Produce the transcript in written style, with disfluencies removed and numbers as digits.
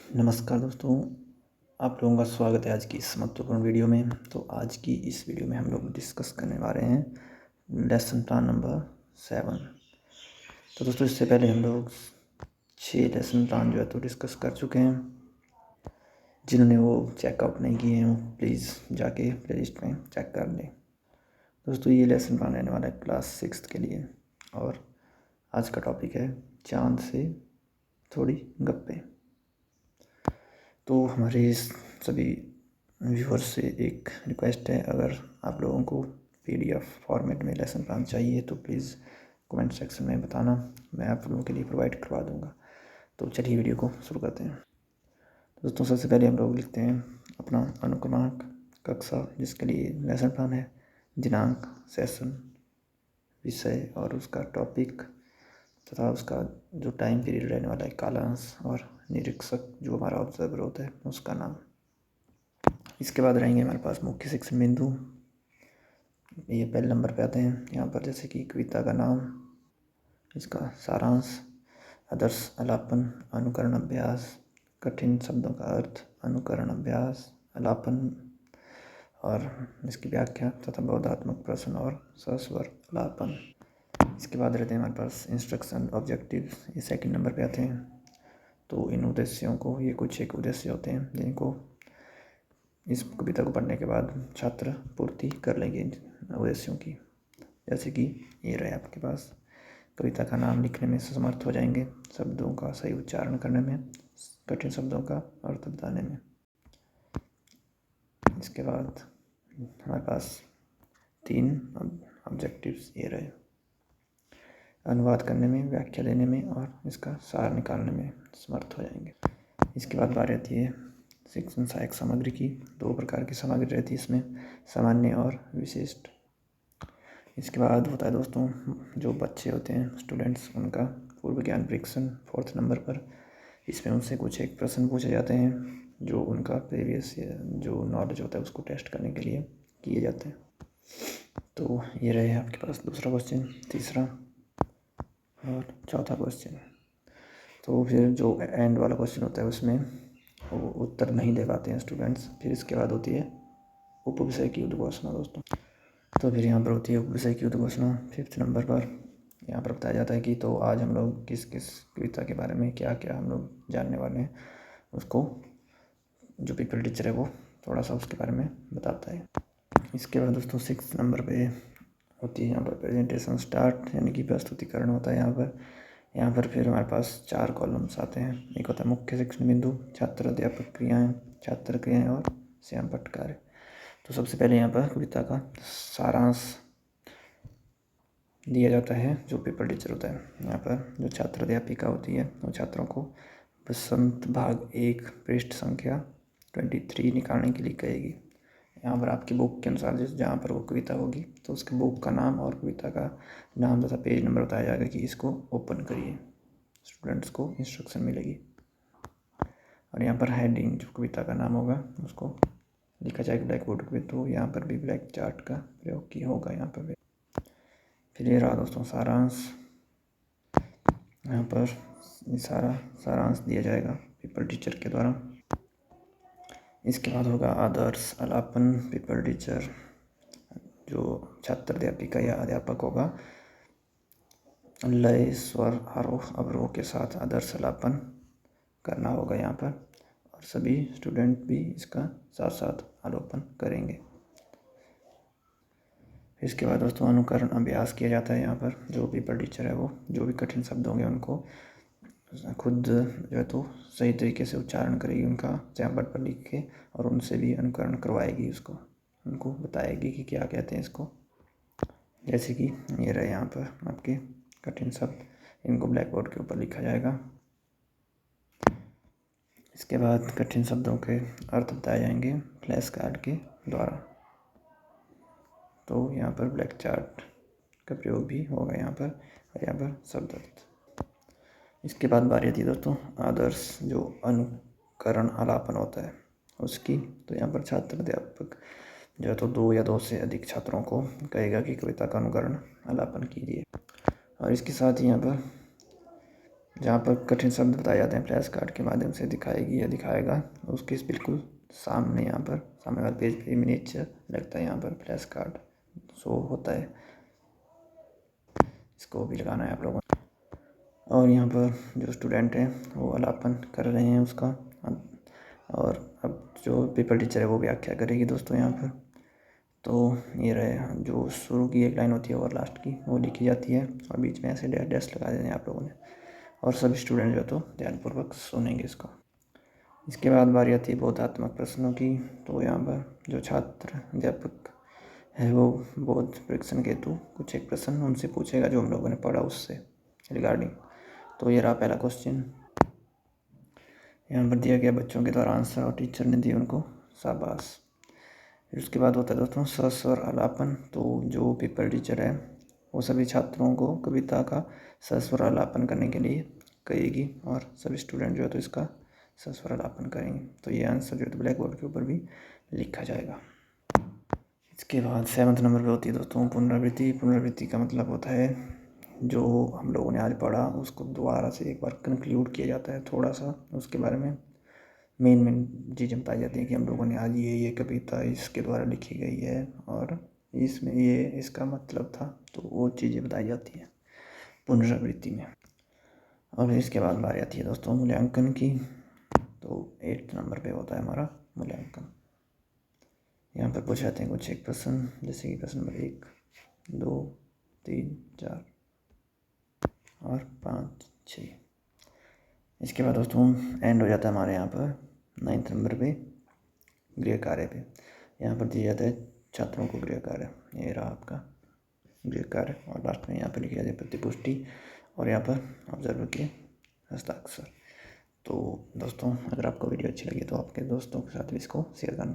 नमस्कार दोस्तों, आप लोगों का स्वागत है आज की इस महत्वपूर्ण वीडियो में। तो आज की इस वीडियो में हम लोग डिस्कस करने वाले हैं लेसन प्लान नंबर 7। तो दोस्तों इससे पहले हम लोग 6 लेसन प्लान जो है तो डिस्कस कर चुके हैं। जिन्होंने वो चेकआउट नहीं किए हैं वो प्लीज़ जाके प्ले लिस्ट में चेक कर लें। दोस्तों ये लेसन प्लान रहने वाला है क्लास 6 के लिए और आज का टॉपिक है चाँद से थोड़ी गप्पे। तो हमारे सभी व्यूअर्स से एक रिक्वेस्ट है, अगर आप लोगों को PDF फॉर्मेट में लेसन प्लान चाहिए तो प्लीज़ कमेंट सेक्शन में बताना, मैं आप लोगों के लिए प्रोवाइड करवा दूंगा। तो चलिए वीडियो को शुरू करते हैं। दोस्तों सबसे पहले हम लोग लिखते हैं अपना अनुक्रमांक, कक्षा जिसके लिए लेसन प्लान है, दिनांक, सेशन, विषय और उसका टॉपिक तथा उसका जो टाइम पीरियड रहने वाला है, कालांश, और निरीक्षक जो हमारा ऑब्जर्वर होता है उसका नाम। इसके बाद रहेंगे हमारे पास मुख्य शिक्षण बिंदु। ये पहले नंबर पे आते हैं यहाँ पर, जैसे कि कविता का नाम, इसका सारांश, आदर्श अलापन, अनुकरण अभ्यास, कठिन शब्दों का अर्थ, अनुकरण अभ्यास, अलापन और इसकी व्याख्या तथा बोधात्मक प्रश्न और सस्वर अलापन। इसके बाद रहते हैं हमारे पास इंस्ट्रक्शन ऑब्जेक्टिव्स, ये सेकंड नंबर पे आते हैं। तो इन उद्देश्यों को, ये कुछ एक उद्देश्य होते हैं जिनको इस कविता को पढ़ने के बाद छात्र पूर्ति कर लेंगे इन उद्देश्यों की। जैसे कि ये रहे आपके पास, कविता का नाम लिखने में समर्थ हो जाएंगे, शब्दों का सही उच्चारण करने में, कठिन शब्दों का अर्थ बताने में। इसके बाद हमारे पास 3 ऑब्जेक्टिव्स ये रहे, अनुवाद करने में, व्याख्या देने में और इसका सार निकालने में समर्थ हो जाएंगे। इसके बाद बात रहती है शिक्षण सहायक सामग्री की। 2 प्रकार की सामग्री रहती है इसमें, सामान्य और विशिष्ट। इसके बाद होता है दोस्तों, जो बच्चे होते हैं स्टूडेंट्स, उनका पूर्व ज्ञान परीक्षण 4th नंबर पर। इसमें उनसे कुछ एक प्रश्न पूछे जाते हैं जो उनका प्रीवियस जो नॉलेज होता है उसको टेस्ट करने के लिए किए जाते हैं। तो ये रहे आपके पास दूसरा क्वेश्चन, तीसरा और चौथा क्वेश्चन। तो फिर जो एंड वाला क्वेश्चन होता है उसमें वो उत्तर नहीं दे पाते हैं स्टूडेंट्स। फिर इसके बाद होती है उपविषय की उद्घोषणा दोस्तों। तो फिर यहाँ पर होती है उपविषय की उद्घोषणा 5th नंबर पर। यहाँ पर बताया जाता है कि तो आज हम लोग किस किस कविता के बारे में क्या क्या हम लोग जानने वाले हैं, उसको जो पेपर टीचर है वो थोड़ा सा उसके बारे में बताता है। इसके बाद दोस्तों 6th नंबर पे होती है यहाँ पर प्रेजेंटेशन स्टार्ट, यानी कि प्रस्तुतिकरण होता है यहाँ पर फिर हमारे पास 4 कॉलम्स आते हैं। एक होता है मुख्य शिक्षण बिंदु, छात्र अध्यापक क्रियाएँ, छात्र क्रियाएँ और स्वयं पठ कार्य। तो सबसे पहले यहाँ पर कविता का सारांश दिया जाता है जो पेपर टीचर होता है। यहाँ पर जो छात्र अध्यापिका होती है वो छात्रों को बसंत भाग 1 पृष्ठ संख्या 23 निकालने के लिए कहेगी। यहाँ पर आपकी बुक के अनुसार जहाँ पर वो कविता होगी तो उसके बुक का नाम और कविता का नाम तथा पेज नंबर बताया जाएगा कि इसको ओपन करिए, स्टूडेंट्स को इंस्ट्रक्शन मिलेगी। और यहाँ पर हेडिंग जो कविता का नाम होगा उसको लिखा जाएगा ब्लैक बोर्ड पे, तो यहाँ पर भी ब्लैक चार्ट का प्रयोग किया होगा यहाँ पर भी। फिर ये रहा दोस्तों सारांश, यहाँ पर सारा सारांश दिया जाएगा पेपर टीचर के द्वारा। इसके बाद होगा आदर्श अलापन, पेपर टीचर जो छात्र अध्यापिका या अध्यापक होगा लय, स्वर, आरोह अवरोह के साथ आदर्श अलापन करना होगा यहाँ पर, और सभी स्टूडेंट भी इसका साथ साथ आरोपण करेंगे। इसके बाद दोस्तों अनुकरण अभ्यास किया जाता है। यहाँ पर जो पेपर टीचर है वो जो भी कठिन शब्द होंगे उनको खुद जो है तो सही तरीके से उच्चारण करेगी उनका चैम्बर पर लिख के, और उनसे भी अनुकरण करवाएगी, उसको उनको बताएगी कि क्या कहते हैं इसको। जैसे कि ये रहे यहाँ पर आपके कठिन शब्द, इनको ब्लैक बोर्ड के ऊपर लिखा जाएगा। इसके बाद कठिन शब्दों के अर्थ बताए जाएंगे फ्लैश कार्ड के द्वारा। तो यहाँ पर ब्लैक चार्ट का प्रयोग भी होगा यहाँ पर, और यहाँ पर शब्द अर्थ। इसके बाद बारी आती है दोस्तों आदर्श जो अनुकरण आलापन होता है उसकी। तो यहाँ पर छात्र अध्यापक जो है तो 2 या 2 से अधिक छात्रों को कहेगा कि कविता का अनुकरण आलापन कीजिए। और इसके साथ ही यहाँ पर जहाँ पर कठिन शब्द बताए जाते हैं फ्लैश कार्ड के माध्यम से दिखाएगी या दिखाएगा, उसके बिल्कुल सामने यहाँ पर सामने वाले पेज पे मिनीचर लगता है, यहाँ पर फ्लैश कार्ड शो होता है, इसको भी लगाना है आप लोगों को। और यहाँ पर जो स्टूडेंट हैं वो अलापन कर रहे हैं उसका, और अब जो पेपर टीचर है वो व्याख्या करेगी दोस्तों यहाँ पर। तो ये रहे, जो शुरू की एक लाइन होती है और लास्ट की वो लिखी जाती है, और बीच में ऐसे डैश लगा देने आप लोगों ने, और सभी स्टूडेंट जो तो ध्यानपूर्वक सुनेंगे इसको। इसके बाद बारी आती है बोधात्मक प्रश्नों की। तो यहाँ पर जो छात्र अध्यापक है वो बोध परीक्षण के हेतु कुछ एक प्रश्न उनसे पूछेगा जो हम लोगों ने पढ़ा उससे रिगार्डिंग। तो ये रहा पहला क्वेश्चन, यहाँ पर दिया गया बच्चों के द्वारा आंसर और टीचर ने दिए उनको शाबाश। फिर उसके बाद होता है दोस्तों सस्वर आलापन। तो जो पेपर टीचर है वो सभी छात्रों को कविता का सस्वर आलापन करने के लिए कहेगी, और सभी स्टूडेंट जो है तो इसका सस्वर आलापन करेंगे। तो ये आंसर जो है तो ब्लैक बोर्ड के ऊपर भी लिखा जाएगा। इसके बाद 7th नंबर पे होती है दोस्तों पुनरावृत्ति। पुनरावृत्ति का मतलब होता है जो हम लोगों ने आज पढ़ा उसको दोबारा से एक बार कंक्लूड किया जाता है, थोड़ा सा उसके बारे में मेन चीज़ें बताई जाती हैं कि हम लोगों ने आज ये कविता इसके द्वारा लिखी गई है और इसमें ये इसका मतलब था, तो वो चीज़ें बताई जाती हैं पुनरावृत्ति में। और इसके बाद बारी आती है दोस्तों मूल्यांकन की। तो 8th नंबर पे होता है हमारा मूल्यांकन। यहाँ पर पूछे जाते हैं कुछ एक प्रश्न, जैसे कि प्रश्न नंबर 1, 2, 3, 4 और 5, 6। इसके बाद दोस्तों एंड हो जाता है हमारे यहाँ पर 9th नंबर पे गृह कार्य पे। यहाँ पर दिया जाता है छात्रों को गृह कार्य, ये रहा आपका गृह कार्य, और लास्ट में यहाँ पर लिखा जाता है प्रतिपुष्टि, और यहाँ पर ऑब्जर्वर के हस्ताक्षर। तो दोस्तों अगर आपको वीडियो अच्छी लगी तो आपके दोस्तों के साथ भी इसको शेयर करना।